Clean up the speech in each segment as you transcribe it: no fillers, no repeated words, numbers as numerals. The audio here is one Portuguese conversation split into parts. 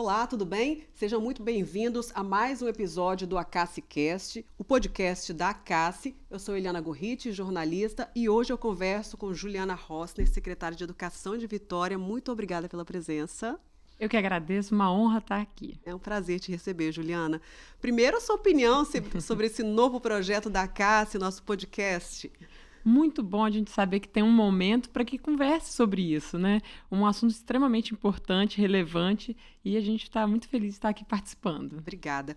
Olá, tudo bem? Sejam muito bem-vindos a mais um episódio do ACACIcast, o podcast da ACACI. Eu sou Eliana Gorriti, jornalista, e hoje eu converso com Juliana Rossner, secretária de Educação de Vitória. Muito obrigada pela presença. Eu que agradeço, uma honra estar aqui. É um prazer te receber, Juliana. Primeiro, a sua opinião sobre esse novo projeto da ACACI, nosso podcast. Muito bom a gente saber que tem um momento para que converse sobre isso, né? Um assunto extremamente importante, relevante, e a gente está muito feliz de estar aqui participando. Obrigada.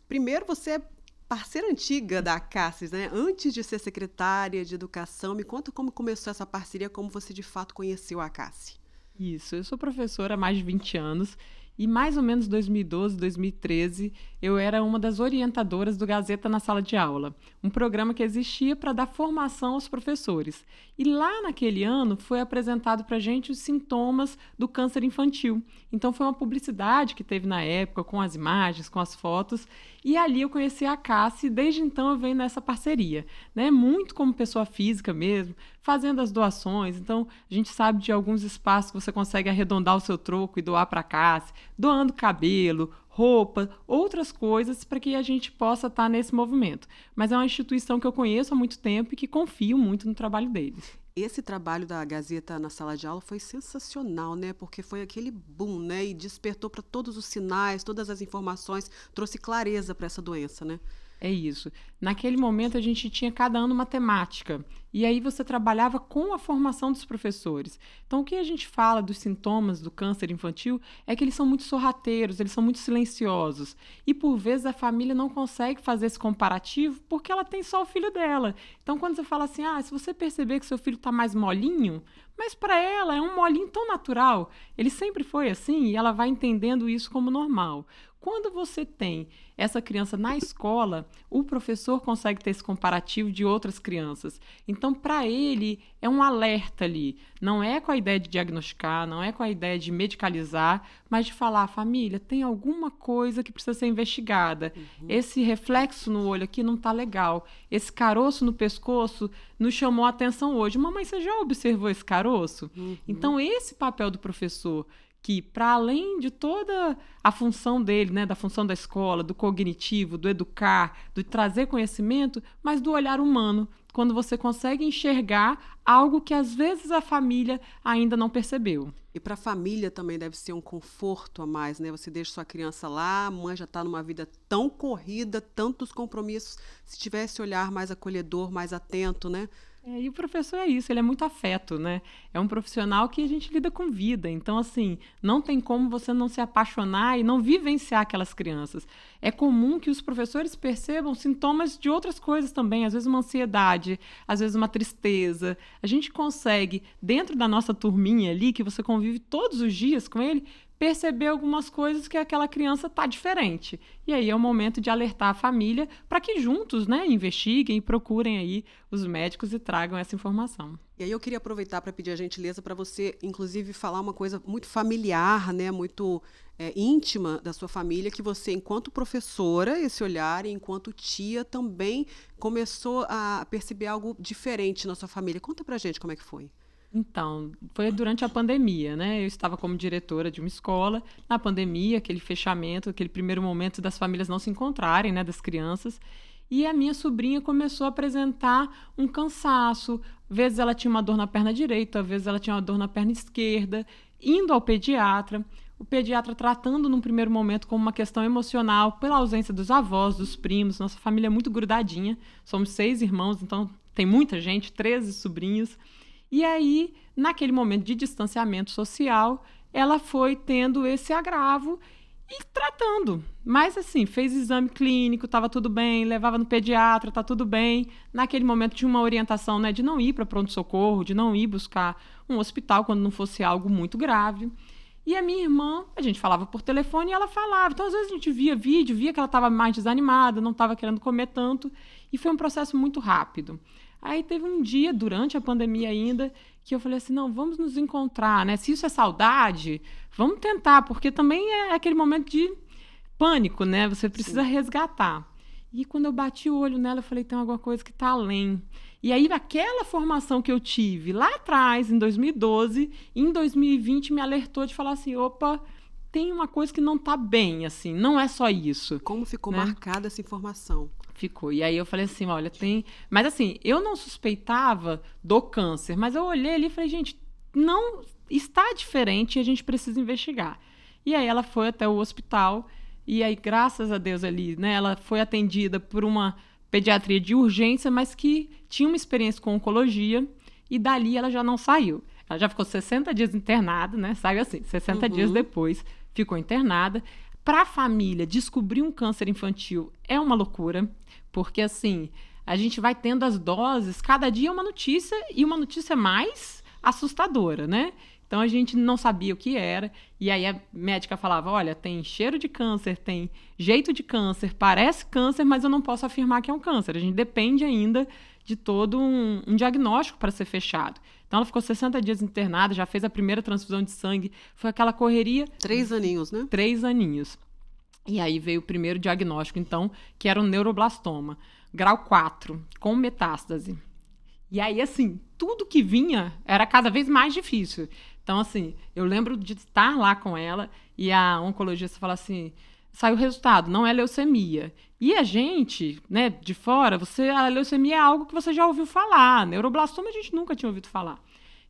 Primeiro, você é parceira antiga da ACACI, né? Antes de ser secretária de Educação, me conta como começou essa parceria, como você de fato conheceu a ACACI. Isso, eu sou professora há mais de 20 anos e mais ou menos 2012, 2013, eu era uma das orientadoras do Gazeta na Sala de Aula, um programa que existia para dar formação aos professores. E lá naquele ano foi apresentado para a gente os sintomas do câncer infantil. Então foi uma publicidade que teve na época, com as imagens, com as fotos, e ali eu conheci a ACACI e desde então eu venho nessa parceria, né? Muito como pessoa física mesmo, fazendo as doações. Então a gente sabe de alguns espaços que você consegue arredondar o seu troco e doar para a ACACI, doando cabelo, roupa, outras coisas para que a gente possa estar nesse movimento. Mas é uma instituição que eu conheço há muito tempo e que confio muito no trabalho deles. Esse trabalho da Gazeta na Sala de Aula foi sensacional, né? Porque foi aquele boom, né? E despertou para todos os sinais, todas as informações, trouxe clareza para essa doença, né? É isso. Naquele momento a gente tinha cada ano uma temática e aí você trabalhava com a formação dos professores. Então o que a gente fala dos sintomas do câncer infantil é que eles são muito sorrateiros, eles são muito silenciosos e por vezes a família não consegue fazer esse comparativo porque ela tem só o filho dela. Então quando você fala assim, se você perceber que seu filho está mais molinho, mas para ela é um molinho tão natural, ele sempre foi assim e ela vai entendendo isso como normal. Quando você tem essa criança na escola, o professor consegue ter esse comparativo de outras crianças. Então, para ele, é um alerta ali. Não é com a ideia de diagnosticar, não é com a ideia de medicalizar, mas de falar, família, tem alguma coisa que precisa ser investigada. Esse reflexo no olho aqui não está legal. Esse caroço no pescoço nos chamou a atenção hoje. Mamãe, você já observou esse caroço? Então, esse papel do professor, que para além de toda a função dele, né, da função da escola, do cognitivo, do educar, do trazer conhecimento, mas do olhar humano, quando você consegue enxergar algo que às vezes a família ainda não percebeu. E para a família também deve ser um conforto a mais, né? Você deixa sua criança lá, a mãe já está numa vida tão corrida, tantos compromissos, se tivesse esse olhar mais acolhedor, mais atento, né? E o professor é isso, ele é muito afeto, né? É um profissional que a gente lida com vida. Então, assim, não tem como você não se apaixonar e não vivenciar aquelas crianças. É comum que os professores percebam sintomas de outras coisas também, às vezes uma ansiedade, às vezes uma tristeza. A gente consegue, dentro da nossa turminha ali, que você convive todos os dias com ele, perceber algumas coisas que aquela criança está diferente. E aí é o momento de alertar a família para que juntos, né, investiguem e procurem aí os médicos e tragam essa informação. E aí eu queria aproveitar para pedir a gentileza para você, inclusive, falar uma coisa muito familiar, né, muito íntima da sua família, que você, enquanto professora, esse olhar, e enquanto tia, também começou a perceber algo diferente na sua família. Conta para a gente como é que foi. Então, foi durante a pandemia, né? Eu estava como diretora de uma escola. Na pandemia, aquele fechamento, aquele primeiro momento das famílias não se encontrarem, né? Das crianças. E a minha sobrinha começou a apresentar um cansaço. Às vezes ela tinha uma dor na perna direita, às vezes ela tinha uma dor na perna esquerda. Indo ao pediatra, o pediatra tratando num primeiro momento como uma questão emocional, pela ausência dos avós, dos primos. Nossa família é muito grudadinha. Somos 6 irmãos, então tem muita gente, 13 sobrinhos. E aí, naquele momento de distanciamento social, ela foi tendo esse agravo e tratando. Mas assim, fez exame clínico, estava tudo bem, levava no pediatra, está tudo bem. Naquele momento tinha uma orientação, né, de não ir para pronto-socorro, de não ir buscar um hospital quando não fosse algo muito grave. E a minha irmã, a gente falava por telefone e ela falava. Então, às vezes a gente via vídeo, via que ela estava mais desanimada, não estava querendo comer tanto. E foi um processo muito rápido. Aí teve um dia, durante a pandemia ainda, que eu falei assim, não, vamos nos encontrar, né? Se isso é saudade, vamos tentar, porque também é aquele momento de pânico, né? Você precisa resgatar. E quando eu bati o olho nela, eu falei, tem alguma coisa que está além. E aí, aquela formação que eu tive lá atrás, em 2012, em 2020, me alertou de falar assim, opa, tem uma coisa que não tá bem, assim, não é só isso. Como ficou né? marcada essa informação? Ficou. E aí eu falei assim, olha, tem... Mas assim, eu não suspeitava do câncer, mas eu olhei ali e falei, gente, não está diferente e a gente precisa investigar. E aí ela foi até o hospital e aí, graças a Deus ali, né, ela foi atendida por uma pediatria de urgência, mas que tinha uma experiência com oncologia e dali ela já não saiu. Ela já ficou 60 dias internada, né? Saiu assim, 60 dias depois ficou internada. Para a família, descobrir um câncer infantil é uma loucura, porque assim, a gente vai tendo as doses, cada dia é uma notícia e uma notícia mais assustadora, né? Então a gente não sabia o que era, e aí a médica falava, olha, tem cheiro de câncer, tem jeito de câncer, parece câncer, mas eu não posso afirmar que é um câncer. A gente depende ainda de todo um diagnóstico para ser fechado. Então ela ficou 60 dias internada, já fez a primeira transfusão de sangue, foi aquela correria. 3 aninhos, né? 3 aninhos. E aí veio o primeiro diagnóstico, então, que era um neuroblastoma, grau 4, com metástase. E aí, assim, tudo que vinha era cada vez mais difícil. Então, assim, eu lembro de estar lá com ela e a oncologista fala assim, saiu o resultado, não é leucemia. E a gente, né, de fora, a leucemia é algo que você já ouviu falar, neuroblastoma a gente nunca tinha ouvido falar.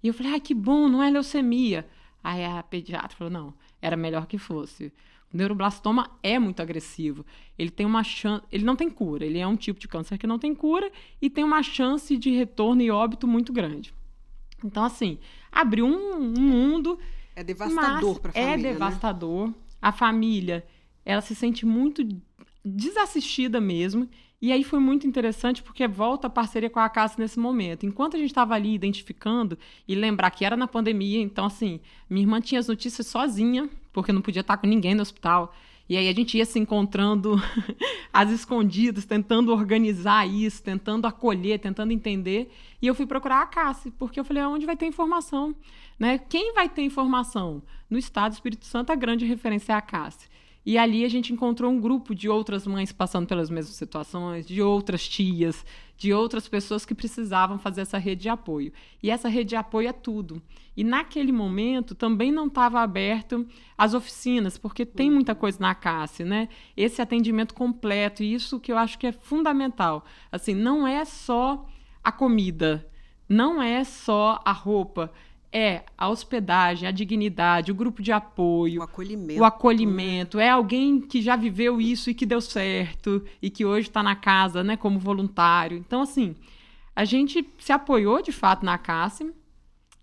E eu falei, ai, que bom, não é leucemia. Aí a pediatra falou, não, era melhor que fosse. O neuroblastoma é muito agressivo. Ele tem uma chance, ele não tem cura, ele é um tipo de câncer que não tem cura e tem uma chance de retorno e óbito muito grande. Então, assim, abriu um mundo. É devastador para a família, É devastador. Né? A família, ela se sente muito desassistida mesmo. E aí foi muito interessante porque volta a parceria com a Acácia nesse momento. Enquanto a gente estava ali identificando e lembrar que era na pandemia, então, assim, minha irmã tinha as notícias sozinha, porque não podia estar com ninguém no hospital. E aí a gente ia se encontrando às escondidas, tentando organizar isso, tentando acolher, tentando entender. E eu fui procurar a Acácia, porque eu falei, onde vai ter informação? Né? Quem vai ter informação? No estado do Espírito Santo, a grande referência é a Acácia. E ali a gente encontrou um grupo de outras mães passando pelas mesmas situações, de outras tias, de outras pessoas que precisavam fazer essa rede de apoio. E essa rede de apoio é tudo. E naquele momento também não estava aberto as oficinas, porque tem muita coisa na Acácia, né? Esse atendimento completo, e isso que eu acho que é fundamental. Assim, não é só a comida, não é só a roupa, é a hospedagem, a dignidade, o grupo de apoio, o acolhimento. É alguém que já viveu isso e que deu certo e que hoje está na casa, né, como voluntário. Então, assim, a gente se apoiou, de fato, na Acácia.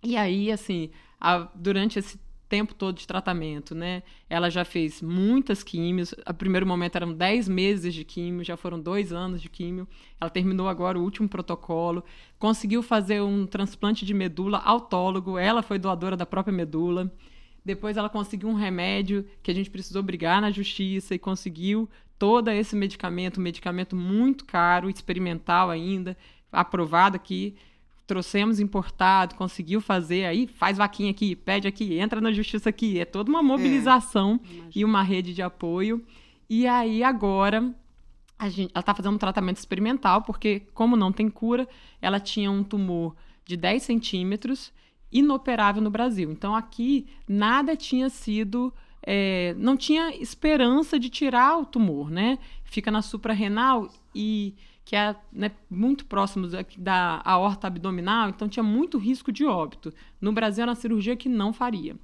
E aí, assim, durante esse tempo todo de tratamento, né, ela já fez muitas químios. No primeiro momento eram 10 meses de químio, já foram 2 anos de químio. Ela terminou agora o último protocolo, conseguiu fazer um transplante de medula autólogo, ela foi doadora da própria medula. Depois ela conseguiu um remédio que a gente precisou brigar na justiça e conseguiu todo esse medicamento, um medicamento muito caro, experimental ainda, aprovado aqui. Trouxemos importado, conseguiu fazer, aí faz vaquinha aqui, pede aqui, entra na justiça aqui. É toda uma mobilização e uma rede de apoio. E aí agora ela está fazendo um tratamento experimental, porque como não tem cura, ela tinha um tumor de 10 centímetros, inoperável no Brasil. Então aqui nada tinha sido... não tinha esperança de tirar o tumor, né? Fica na suprarrenal e... que é, né, muito próximo da aorta abdominal, então tinha muito risco de óbito. No Brasil era uma cirurgia que não faria.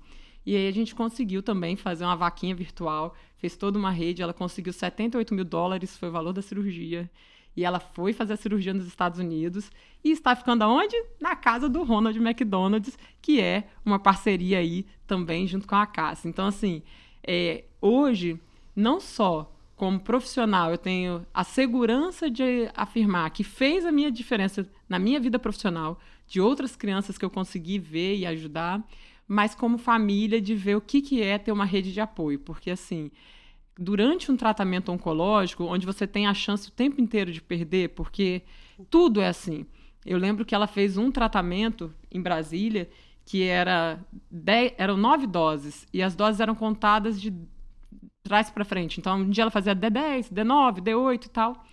E aí a gente conseguiu também fazer uma vaquinha virtual, fez toda uma rede, ela conseguiu $78 mil, foi o valor da cirurgia, e ela foi fazer a cirurgia nos Estados Unidos, e está ficando aonde? Na casa do Ronald McDonald, que é uma parceria aí também junto com a Acácia. Então, assim, hoje, não só como profissional, eu tenho a segurança de afirmar que fez a minha diferença na minha vida profissional, de outras crianças que eu consegui ver e ajudar, mas como família, de ver o que é ter uma rede de apoio. Porque, assim, durante um tratamento oncológico, onde você tem a chance o tempo inteiro de perder, porque tudo é assim. Eu lembro que ela fez um tratamento em Brasília que eram 9 doses, e as doses eram contadas de trás para frente. Então, um dia ela fazia D10, D9, D8 e tal,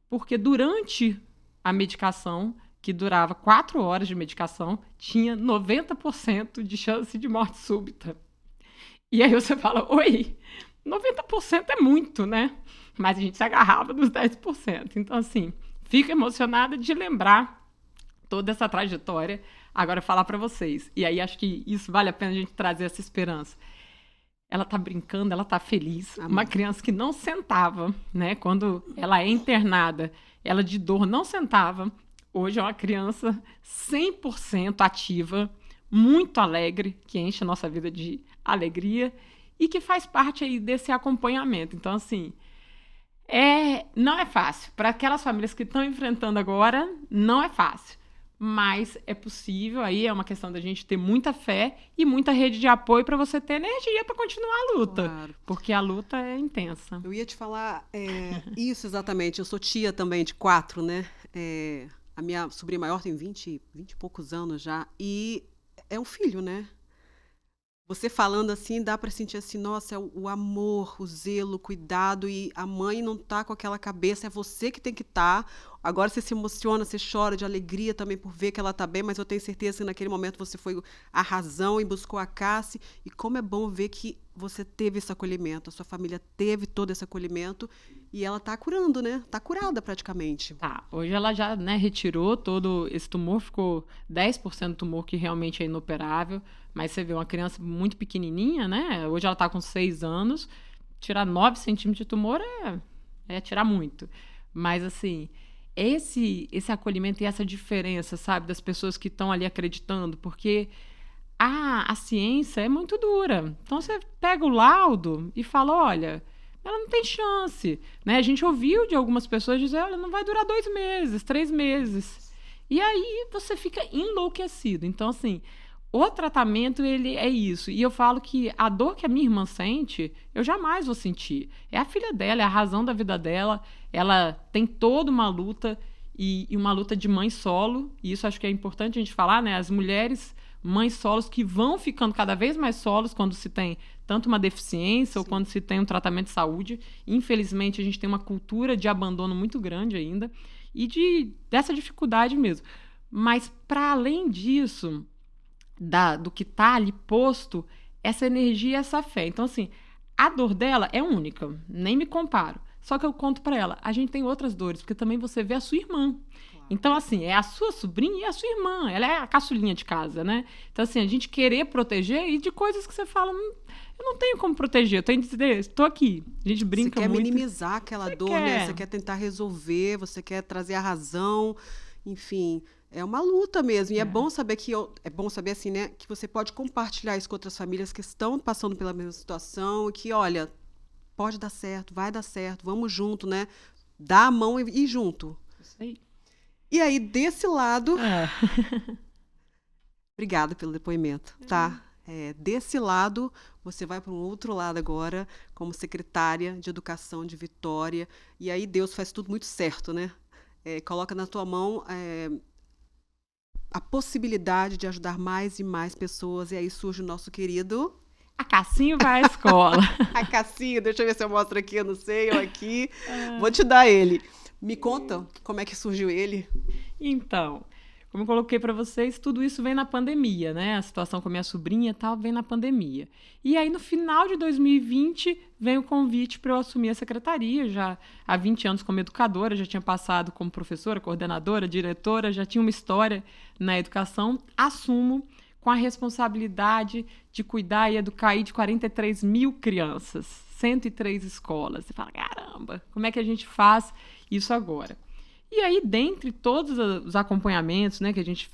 porque durante a medicação, que durava 4 horas de medicação, tinha 90% de chance de morte súbita. E aí você fala, oi, 90% é muito, né? Mas a gente se agarrava nos 10%. Então, assim, fico emocionada de lembrar toda essa trajetória. Agora, falar para vocês. E aí, acho que isso vale a pena a gente trazer essa esperança. Ela tá brincando, ela tá feliz. Amém. Uma criança que não sentava, né? Quando ela é internada, ela de dor não sentava. Hoje é uma criança 100% ativa, muito alegre, que enche a nossa vida de alegria e que faz parte aí desse acompanhamento. Então, assim, não é fácil. Para aquelas famílias que estão enfrentando agora, não é fácil. Mas é possível, aí é uma questão da gente ter muita fé e muita rede de apoio para você ter energia para continuar a luta. Claro. Porque a luta é intensa. Eu ia te falar isso exatamente. Eu sou tia também de 4, né? A minha sobrinha maior tem 20 e poucos anos já. E é um filho, né? Você falando assim, dá para sentir assim, nossa, é o amor, o zelo, o cuidado, e a mãe não tá com aquela cabeça, é você que tem que estar. Agora você se emociona, você chora de alegria também por ver que ela tá bem, mas eu tenho certeza que naquele momento você foi a razão e buscou a Cassi, e como é bom ver que você teve esse acolhimento, a sua família teve todo esse acolhimento, e ela tá curando, né? Tá curada praticamente. Tá, hoje ela já, né, retirou todo esse tumor, ficou 10% do tumor que realmente é inoperável, mas você vê uma criança muito pequenininha, né? Hoje ela está com 6 anos, tirar 9 centímetros de tumor é tirar muito. Mas, assim, esse acolhimento e essa diferença, sabe, das pessoas que estão ali acreditando, porque a ciência é muito dura. Então, você pega o laudo e fala, olha, ela não tem chance, né? A gente ouviu de algumas pessoas dizer, olha, não vai durar 2 meses, 3 meses. E aí você fica enlouquecido. Então, assim, o tratamento, ele é isso. E eu falo que a dor que a minha irmã sente, eu jamais vou sentir. É a filha dela, é a razão da vida dela. Ela tem toda uma luta e uma luta de mãe solo. E isso acho que é importante a gente falar, né? As mulheres mães solos que vão ficando cada vez mais solos quando se tem tanto uma deficiência Sim. ou quando se tem um tratamento de saúde. Infelizmente, a gente tem uma cultura de abandono muito grande ainda e dessa dificuldade mesmo. Mas, para além disso, do que está ali posto, essa energia e essa fé. Então, assim, a dor dela é única, nem me comparo. Só que eu conto para ela, a gente tem outras dores, porque também você vê a sua irmã. Claro. Então, assim, é a sua sobrinha e a sua irmã. Ela é a caçulinha de casa, né? Então, assim, a gente querer proteger e de coisas que você fala, eu não tenho como proteger, eu tenho que dizer, estou aqui. A gente brinca muito. Você quer minimizar aquela dor, né? Você quer tentar resolver, você quer trazer a razão, enfim... É uma luta mesmo, e é bom saber assim, né, que você pode compartilhar isso com outras famílias que estão passando pela mesma situação e que, olha, pode dar certo, vai dar certo, vamos junto, né? Dá a mão e ir junto. Isso aí. E aí, desse lado... Obrigada pelo depoimento, tá? Desse lado, você vai para um outro lado agora, como secretária de Educação de Vitória, e aí Deus faz tudo muito certo, né? Coloca na tua mão... a possibilidade de ajudar mais e mais pessoas. E aí surge o nosso querido... A Cassinho vai à escola. A Cassinho, deixa eu ver se eu mostro aqui, eu não sei, eu aqui. Vou te dar ele. Me conta como é que surgiu ele. Então, como eu coloquei para vocês, tudo isso vem na pandemia, né? A situação com a minha sobrinha e tal vem na pandemia. E aí, no final de 2020, vem o convite para eu assumir a secretaria. Já há 20 anos como educadora, já tinha passado como professora, coordenadora, diretora, já tinha uma história na educação. Assumo com a responsabilidade de cuidar e educar aí de 43 mil crianças, 103 escolas. Você fala, caramba, como é que a gente faz isso agora? E aí, dentre todos os acompanhamentos, né, que a gente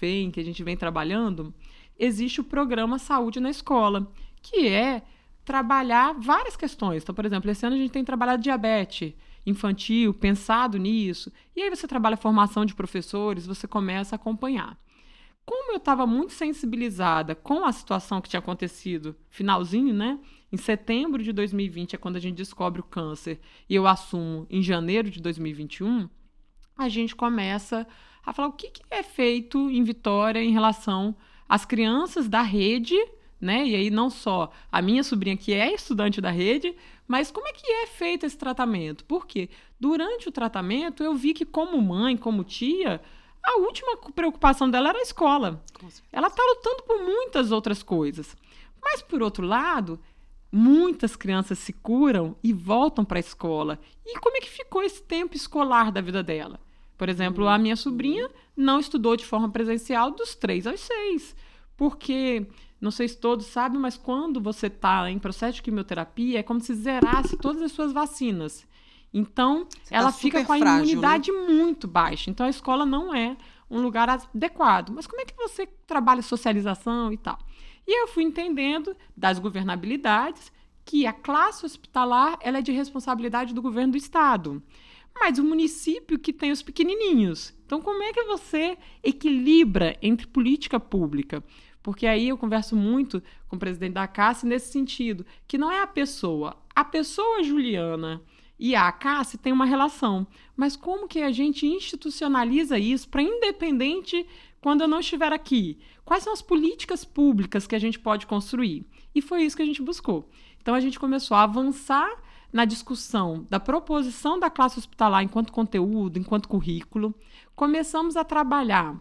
vem trabalhando, existe o programa Saúde na Escola, que é trabalhar várias questões. Então, por exemplo, esse ano a gente tem trabalhado diabetes infantil, pensado nisso. E aí você trabalha a formação de professores, você começa a acompanhar. Como eu estava muito sensibilizada com a situação que tinha acontecido, finalzinho, né? Em setembro de 2020 é quando a gente descobre o câncer e eu assumo em janeiro de 2021, a gente começa a falar o que é feito em Vitória em relação às crianças da rede, né? E aí não só a minha sobrinha, que é estudante da rede, mas como é que é feito esse tratamento? Porque durante o tratamento eu vi que, como mãe, como tia, a última preocupação dela era a escola. Ela está lutando por muitas outras coisas. Mas, por outro lado, muitas crianças se curam e voltam para a escola. E como é que ficou esse tempo escolar da vida dela? Por exemplo, a minha sobrinha não estudou de forma presencial dos 3 aos 6, porque, não sei se todos sabem, mas quando você está em processo de quimioterapia, é como se zerasse todas as suas vacinas. Então, ela fica com a imunidade, né, muito baixa. Então, a escola não é um lugar adequado. Mas como é que você trabalha socialização e tal? E eu fui entendendo das governabilidades que a classe hospitalar ela é de responsabilidade do governo do estado. Mas o município que tem os pequenininhos. Então, como é que você equilibra entre política pública? Porque aí eu converso muito com o presidente da CASSE nesse sentido, que não é a pessoa. A pessoa Juliana e a CASSE têm uma relação. Mas como que a gente institucionaliza isso para independente quando eu não estiver aqui? Quais são as políticas públicas que a gente pode construir? E foi isso que a gente buscou. Então, a gente começou a avançar na discussão da proposição da classe hospitalar enquanto conteúdo, enquanto currículo. Começamos a trabalhar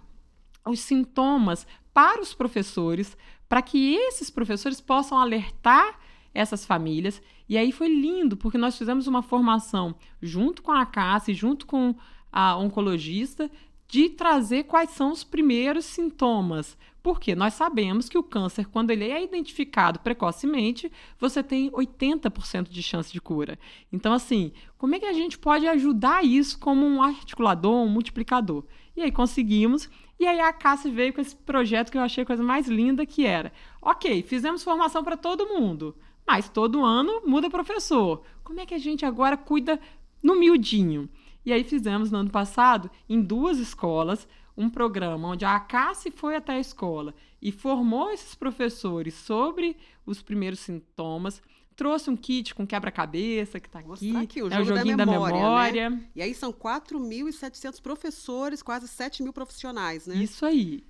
os sintomas para os professores, para que esses professores possam alertar essas famílias. E aí foi lindo, porque nós fizemos uma formação junto com a CASSE, junto com a oncologista, de trazer quais são os primeiros sintomas. Porque nós sabemos que o câncer, quando ele é identificado precocemente, você tem 80% de chance de cura. Então, assim, como é que a gente pode ajudar isso como um articulador, um multiplicador? E aí conseguimos. E aí a CASSE veio com esse projeto que eu achei a coisa mais linda, que era, ok, fizemos formação para todo mundo, mas todo ano muda professor. Como é que a gente agora cuida no miudinho? E aí fizemos, no ano passado, em 2 escolas, um programa onde a CASSE foi até a escola e formou esses professores sobre os primeiros sintomas, trouxe um kit com quebra-cabeça que está aqui, o joguinho da memória. Né? E aí são 4.700 professores, quase 7.000 profissionais, né? Isso aí.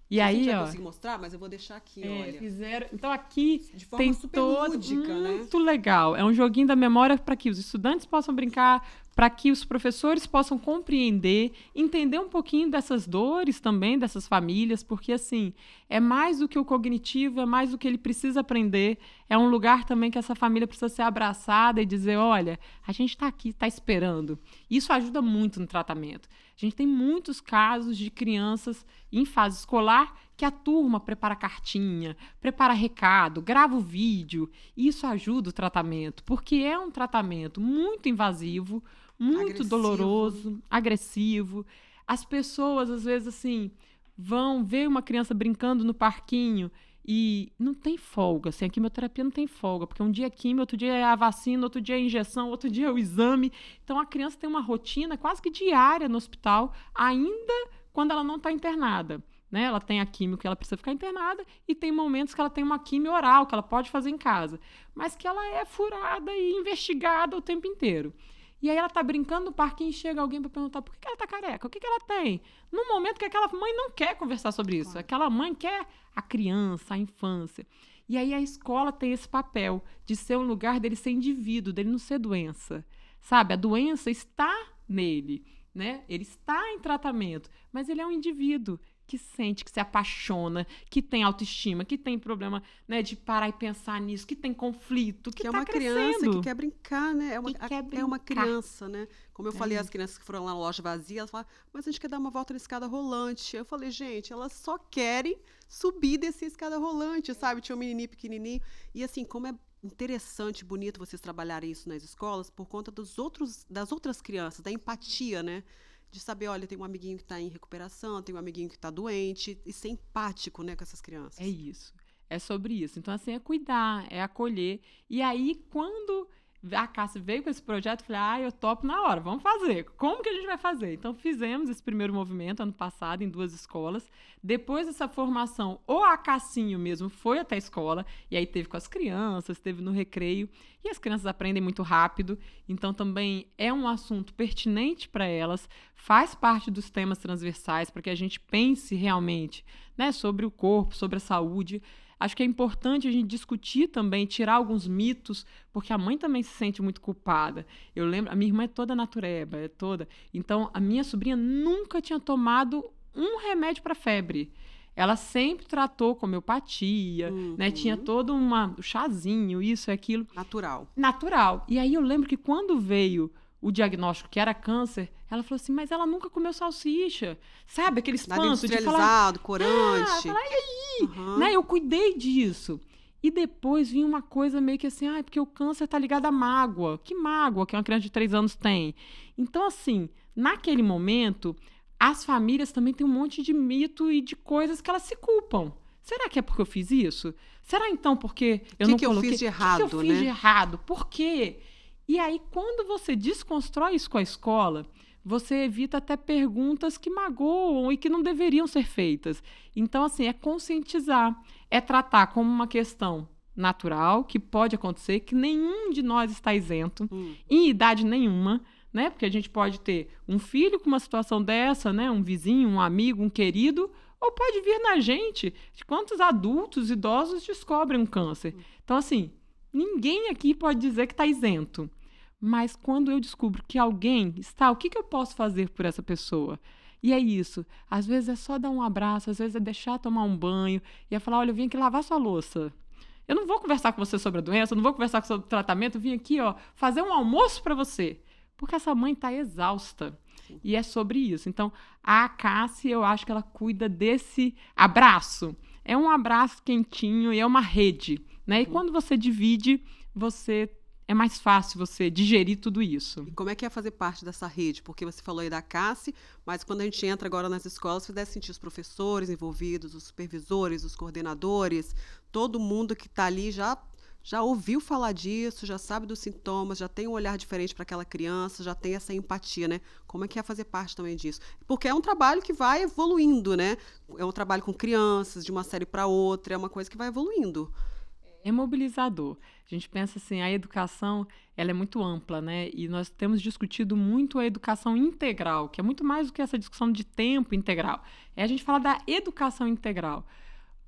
E a aí, gente vai conseguir mostrar, mas eu vou deixar aqui, olha. Fizeram. Então aqui de forma tem super todo lúdica, muito legal. É um joguinho da memória para que os estudantes possam brincar, para que os professores possam compreender, entender um pouquinho dessas dores também dessas famílias, porque assim, é mais do que o cognitivo, é mais do que ele precisa aprender, é um lugar também que essa família precisa ser abraçada e dizer, olha, a gente está aqui, está esperando. Isso ajuda muito no tratamento. A gente tem muitos casos de crianças em fase escolar que a turma prepara cartinha, prepara recado, grava o vídeo. Isso ajuda o tratamento, porque é um tratamento muito invasivo, muito doloroso, agressivo. As pessoas, às vezes, assim, vão ver uma criança brincando no parquinho e não tem folga. Assim, a quimioterapia não tem folga, porque um dia é quimio, outro dia é a vacina, outro dia é a injeção, outro dia é o exame. Então, a criança tem uma rotina quase que diária no hospital, ainda quando ela não está internada. Né? Ela tem a químio que ela precisa ficar internada e tem momentos que ela tem uma químio oral que ela pode fazer em casa, mas que ela é furada e investigada o tempo inteiro. E aí ela tá brincando no parquinho e chega alguém para perguntar por que ela tá careca, o que ela tem? No momento que aquela mãe não quer conversar sobre isso, aquela mãe quer a criança, a infância. E aí a escola tem esse papel de ser um lugar dele ser indivíduo, dele não ser doença. Sabe? A doença está nele, né? Ele está em tratamento, mas ele é um indivíduo que sente, que se apaixona, que tem autoestima, que tem problema, né, de parar e pensar nisso, que tem conflito, que é tá uma crescendo. criança que quer brincar, né? É uma brincar. criança, né? Como eu falei, as crianças que foram lá na loja vazia, elas falaram, mas a gente quer dar uma volta na escada rolante. Eu falei, gente, elas só querem subir e descer a escada rolante, sabe? Tinha um menininho pequenininho. E assim, como é interessante, bonito vocês trabalharem isso nas escolas por conta das outras crianças, da empatia, né? De saber, olha, tem um amiguinho que está em recuperação, tem um amiguinho que está doente, e ser empático, né, com essas crianças. É isso. É sobre isso. Então, assim, é cuidar, é acolher. E aí, quando a CASSE veio com esse projeto, eu falei, eu topo na hora, vamos fazer. Como que a gente vai fazer? Então, fizemos esse primeiro movimento ano passado em 2 escolas. Depois dessa formação, a Cassinho mesmo foi até a escola, e aí teve com as crianças, teve no recreio, e as crianças aprendem muito rápido, então também é um assunto pertinente para elas, faz parte dos temas transversais, para que a gente pense realmente, né, sobre o corpo, sobre a saúde. Acho que é importante a gente discutir também, tirar alguns mitos, porque a mãe também se sente muito culpada. Eu lembro, a minha irmã é toda natureba, então a minha sobrinha nunca tinha tomado um remédio para febre. ela sempre tratou com homeopatia, né? Tinha todo um chazinho, isso e aquilo. Natural. E aí eu lembro que quando veio o diagnóstico que era câncer, ela falou assim, mas ela nunca comeu salsicha. Sabe, aquele espanto de falar... corante. E aí? Né? Eu cuidei disso. E depois vinha uma coisa meio que assim, porque o câncer tá ligado à mágoa. Que mágoa que uma criança de 3 anos tem? Então, assim, naquele momento, as famílias também têm um monte de mito e de coisas que elas se culpam. Será que é porque eu fiz isso? Será então porque eu não coloquei... O que eu fiz de errado, O que eu fiz de errado? Por quê? E aí, quando você desconstrói isso com a escola, você evita até perguntas que magoam e que não deveriam ser feitas. Então, assim, é conscientizar, é tratar como uma questão natural, que pode acontecer, que nenhum de nós está isento, em idade nenhuma, né? Porque a gente pode ter um filho com uma situação dessa, né? Um vizinho, um amigo, um querido, ou pode vir na gente de quantos adultos, idosos descobrem um câncer. Então, assim, ninguém aqui pode dizer que está isento. Mas quando eu descubro que alguém está, o que eu posso fazer por essa pessoa? E é isso. Às vezes é só dar um abraço, às vezes é deixar tomar um banho e é falar, olha, eu vim aqui lavar sua louça. Eu não vou conversar com você sobre a doença, eu não vou conversar sobre o tratamento, eu vim aqui, fazer um almoço para você. Porque essa mãe está exausta. Sim. E é sobre isso. Então, a Cássia, eu acho que ela cuida desse abraço. É um abraço quentinho e é uma rede, né? E quando você divide, é mais fácil você digerir tudo isso. E como é que é fazer parte dessa rede? Porque você falou aí da Cássia, mas quando a gente entra agora nas escolas, você deve sentir os professores envolvidos, os supervisores, os coordenadores, todo mundo que está ali já ouviu falar disso, já sabe dos sintomas, já tem um olhar diferente para aquela criança, já tem essa empatia, né? Como é que é fazer parte também disso? Porque é um trabalho que vai evoluindo, né? É um trabalho com crianças, de uma série para outra, é uma coisa que vai evoluindo. É mobilizador. A gente pensa assim, a educação, ela é muito ampla, né? E nós temos discutido muito a educação integral, que é muito mais do que essa discussão de tempo integral. É a gente falar da educação integral.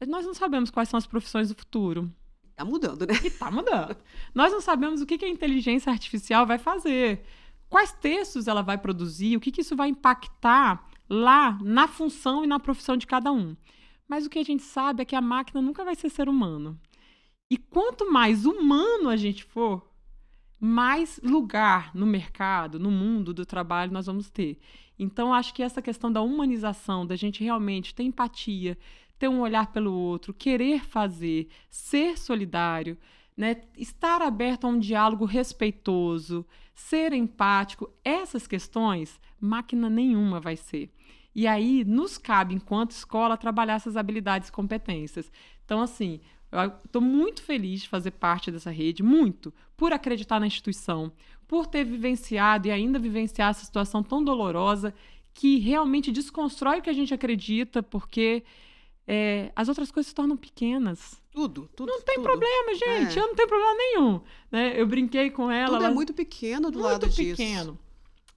Nós não sabemos quais são as profissões do futuro. Está mudando, né? E está mudando. Nós não sabemos o que a inteligência artificial vai fazer, quais textos ela vai produzir, o que isso vai impactar lá na função e na profissão de cada um. Mas o que a gente sabe é que a máquina nunca vai ser humano. E quanto mais humano a gente for, mais lugar no mercado, no mundo do trabalho nós vamos ter. Então, acho que essa questão da humanização, da gente realmente ter empatia, ter um olhar pelo outro, querer fazer, ser solidário, né? Estar aberto a um diálogo respeitoso, ser empático, essas questões, máquina nenhuma vai ser. E aí, nos cabe, enquanto escola, trabalhar essas habilidades e competências. Então, assim... Eu estou muito feliz de fazer parte dessa rede, muito, por acreditar na instituição, por ter vivenciado e ainda vivenciar essa situação tão dolorosa que realmente desconstrói o que a gente acredita, porque as outras coisas se tornam pequenas. Tudo. Não tem problema, gente, eu não tenho problema nenhum. Né? Eu brinquei com ela. Tudo é muito pequeno do lado disso. Muito pequeno.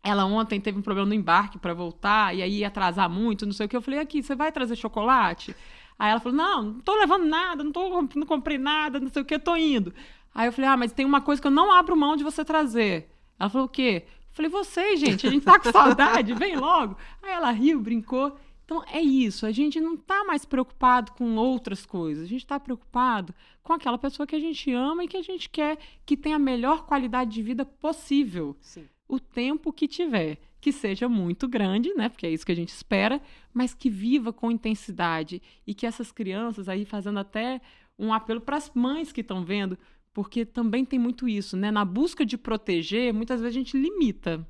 Ela ontem teve um problema no embarque para voltar, e aí ia atrasar muito, não sei o que. Eu falei, aqui, você vai trazer chocolate? Aí ela falou, não tô levando nada, não comprei nada, não sei o que, tô indo. Aí eu falei, mas tem uma coisa que eu não abro mão de você trazer. Ela falou, o quê? Eu falei, vocês, gente, a gente tá com saudade, vem logo. Aí ela riu, brincou. Então, é isso, a gente não tá mais preocupado com outras coisas, a gente tá preocupado com aquela pessoa que a gente ama e que a gente quer que tenha a melhor qualidade de vida possível. Sim. O tempo que tiver. Que seja muito grande, né? Porque é isso que a gente espera, mas que viva com intensidade e que essas crianças aí fazendo até um apelo para as mães que estão vendo, porque também tem muito isso, né? Na busca de proteger, muitas vezes a gente limita.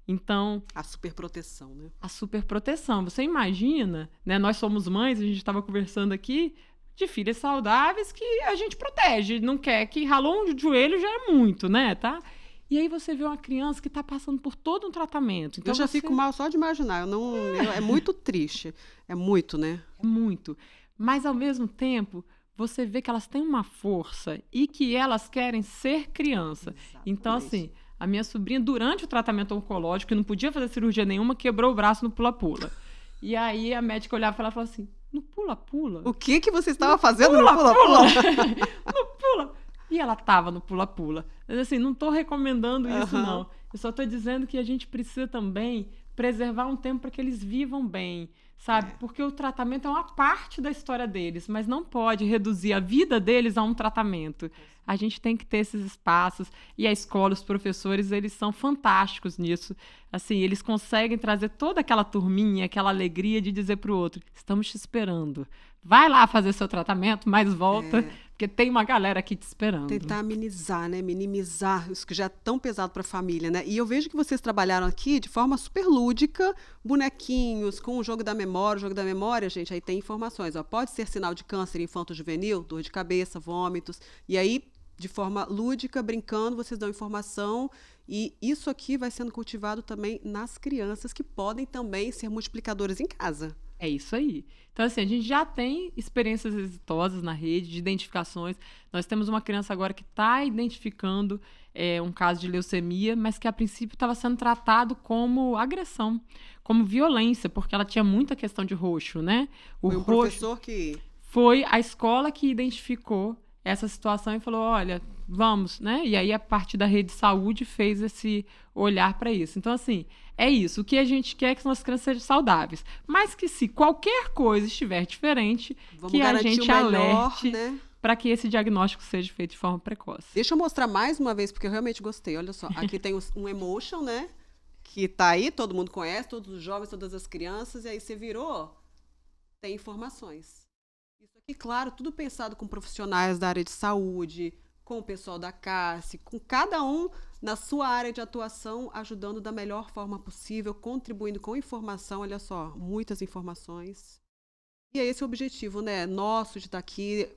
Então... A superproteção, né? A superproteção. Você imagina, né? Nós somos mães, a gente estava conversando aqui, de filhas saudáveis que a gente protege, não quer que ralou um joelho já é muito, né? Tá? E aí você vê uma criança que está passando por todo um tratamento. Então eu já fico mal só de imaginar. É muito triste. É muito, né? É muito. Mas, ao mesmo tempo, você vê que elas têm uma força e que elas querem ser criança. Exatamente. Então, assim, a minha sobrinha, durante o tratamento oncológico, que não podia fazer cirurgia nenhuma, quebrou o braço no pula-pula. E aí a médica olhava para ela e falava assim, no pula-pula? O que você estava fazendo no pula-pula? No pula. E ela estava no pula-pula. Mas assim, não estou recomendando isso, não. Eu só estou dizendo que a gente precisa também preservar um tempo para que eles vivam bem, sabe? Porque o tratamento é uma parte da história deles, mas não pode reduzir a vida deles a um tratamento. A gente tem que ter esses espaços, e a escola, os professores, eles são fantásticos nisso. Assim, eles conseguem trazer toda aquela turminha, aquela alegria de dizer para o outro, estamos te esperando. Vai lá fazer seu tratamento, mas volta, porque tem uma galera aqui te esperando. Tentar amenizar, né? Minimizar isso que já é tão pesado para a família, né? E eu vejo que vocês trabalharam aqui de forma super lúdica, bonequinhos, com o jogo da memória. O jogo da memória, gente, aí tem informações. Ó, pode ser sinal de câncer infanto-juvenil, dor de cabeça, vômitos. E aí, de forma lúdica, brincando, vocês dão informação. E isso aqui vai sendo cultivado também nas crianças, que podem também ser multiplicadores em casa. É isso aí. Então, assim, a gente já tem experiências exitosas na rede, de identificações. Nós temos uma criança agora que está identificando um caso de leucemia, mas que a princípio estava sendo tratado como agressão, como violência, porque ela tinha muita questão de roxo, né? Foi um professor que... Foi a escola que identificou essa situação e falou, olha, vamos, né? E aí, a partir da rede de saúde, fez esse olhar para isso. Então, assim, é isso. O que a gente quer é que as nossas crianças sejam saudáveis. Mas que se qualquer coisa estiver diferente, vamos que a gente melhor, alerte, né? Para que esse diagnóstico seja feito de forma precoce. Deixa eu mostrar mais uma vez, porque eu realmente gostei. Olha só, aqui tem um emotion, né? Que tá aí, todo mundo conhece, todos os jovens, todas as crianças. E aí você virou, tem informações. Isso aqui, claro, tudo pensado com profissionais da área de saúde, com o pessoal da CASSE, com cada um na sua área de atuação, ajudando da melhor forma possível, contribuindo com informação. Olha só, muitas informações. E é esse o objetivo, né? Nosso de estar aqui.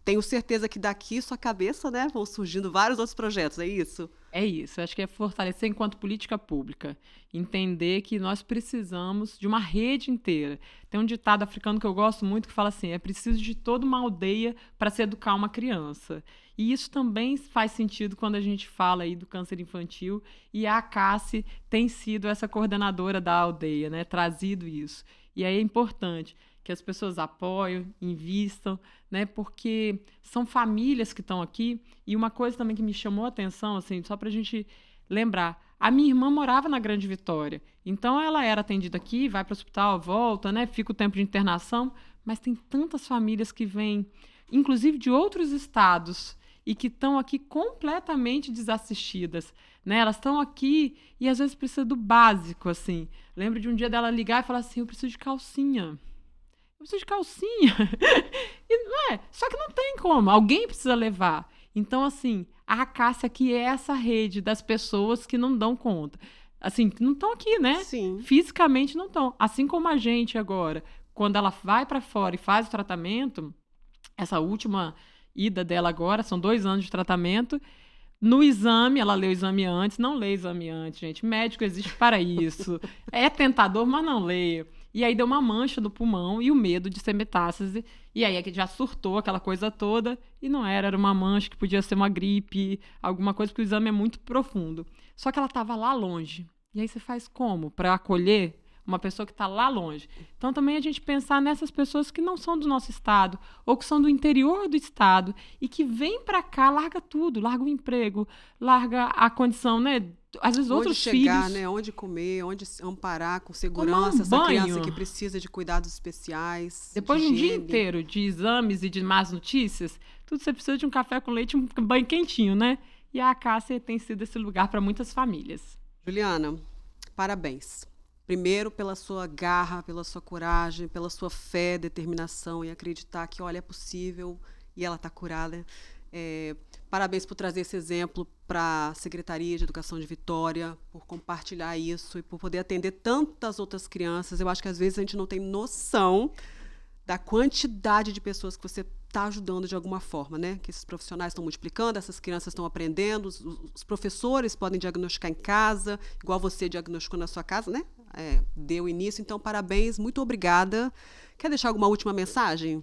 Tenho certeza que daqui sua cabeça, né, vão surgindo vários outros projetos, é isso? É isso, acho que é fortalecer enquanto política pública, entender que nós precisamos de uma rede inteira. Tem um ditado africano que eu gosto muito que fala assim, é preciso de toda uma aldeia para se educar uma criança. E isso também faz sentido quando a gente fala aí do câncer infantil, e a CASSE tem sido essa coordenadora da aldeia, né, trazido isso. E aí é importante que as pessoas apoiem, invistam, né? Porque são famílias que estão aqui. E uma coisa também que me chamou a atenção, assim, só para a gente lembrar, a minha irmã morava na Grande Vitória, então ela era atendida aqui, vai para o hospital, volta, né? Fica o tempo de internação, mas tem tantas famílias que vêm, inclusive de outros estados, e que estão aqui completamente desassistidas, né? Elas estão aqui e às vezes precisa do básico, assim. Lembro de um dia dela ligar e falar assim, eu preciso de calcinha. Eu preciso de calcinha. E não é, só que não tem como, alguém precisa levar. Então, assim, a CASSE aqui é essa rede das pessoas que não dão conta. Assim, que não estão aqui, né? Sim. Fisicamente não estão. Assim como a gente agora, quando ela vai para fora e faz o tratamento, essa última ida dela agora, são 2 anos de tratamento, no exame, ela lê o exame antes, não lê o exame antes, gente. Médico existe para isso. É tentador, mas não lê. E aí deu uma mancha no pulmão e o medo de ser metástase. E aí é que já surtou aquela coisa toda. E não era uma mancha que podia ser uma gripe, alguma coisa, porque o exame é muito profundo. Só que ela estava lá longe. E aí você faz como para acolher uma pessoa que está lá longe? Então também a gente pensar nessas pessoas que não são do nosso estado ou que são do interior do estado e que vêm para cá, larga tudo, larga o emprego, larga a condição, né? Às vezes Onde outros chegar, filhos, né? Onde comer, onde amparar com tomar segurança um essa banho. criança que precisa de cuidados especiais. Depois de um dia higiene. inteiro de exames e de más notícias, tudo você precisa de um café com leite e um banho quentinho, né? E a CASSE tem sido esse lugar para muitas famílias. Juliana, parabéns. Primeiro, pela sua garra, pela sua coragem, pela sua fé, determinação e acreditar que, olha, é possível e ela está curada. Parabéns por trazer esse exemplo para a Secretaria de Educação de Vitória, por compartilhar isso e por poder atender tantas outras crianças. Eu acho que às vezes a gente não tem noção da quantidade de pessoas que você está ajudando de alguma forma, né? Que esses profissionais estão multiplicando, essas crianças estão aprendendo, os professores podem diagnosticar em casa, igual você diagnosticou na sua casa, né? Deu início, então parabéns, muito obrigada. Quer deixar alguma última mensagem?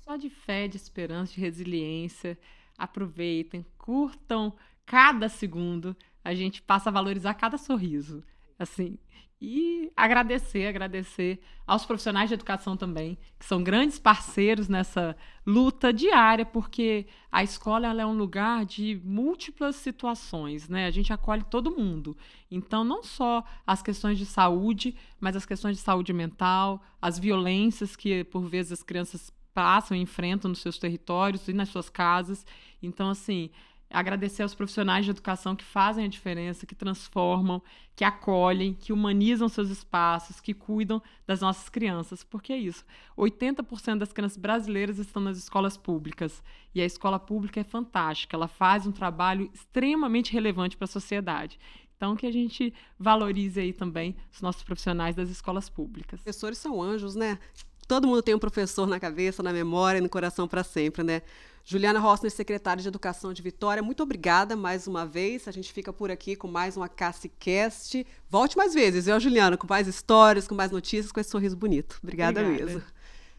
Só de fé, de esperança, de resiliência. Aproveitem, curtam cada segundo. A gente passa a valorizar cada sorriso. assim. E agradecer aos profissionais de educação também, que são grandes parceiros nessa luta diária, porque a escola ela é um lugar de múltiplas situações, né? A gente acolhe todo mundo. Então, não só as questões de saúde, mas as questões de saúde mental, as violências que, por vezes, as crianças passam e enfrentam nos seus territórios e nas suas casas. Então, assim, agradecer aos profissionais de educação que fazem a diferença, que transformam, que acolhem, que humanizam seus espaços, que cuidam das nossas crianças. Porque é isso, 80% das crianças brasileiras estão nas escolas públicas. E a escola pública é fantástica, ela faz um trabalho extremamente relevante para a sociedade. Então, que a gente valorize aí também os nossos profissionais das escolas públicas. Professores são anjos, né? Todo mundo tem um professor na cabeça, na memória e no coração para sempre, né? Juliana Rossner, secretária de Educação de Vitória, muito obrigada mais uma vez. A gente fica por aqui com mais uma CACICast. Volte mais vezes, viu, Juliana? Com mais histórias, com mais notícias, com esse sorriso bonito. Obrigada mesmo.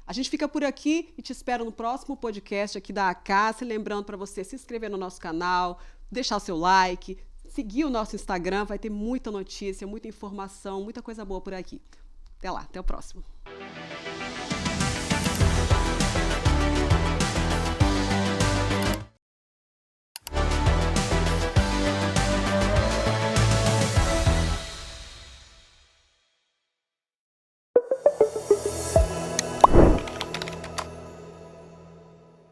A gente fica por aqui e te espero no próximo podcast aqui da ACACI. Lembrando para você se inscrever no nosso canal, deixar o seu like, seguir o nosso Instagram. Vai ter muita notícia, muita informação, muita coisa boa por aqui. Até lá, até o próximo.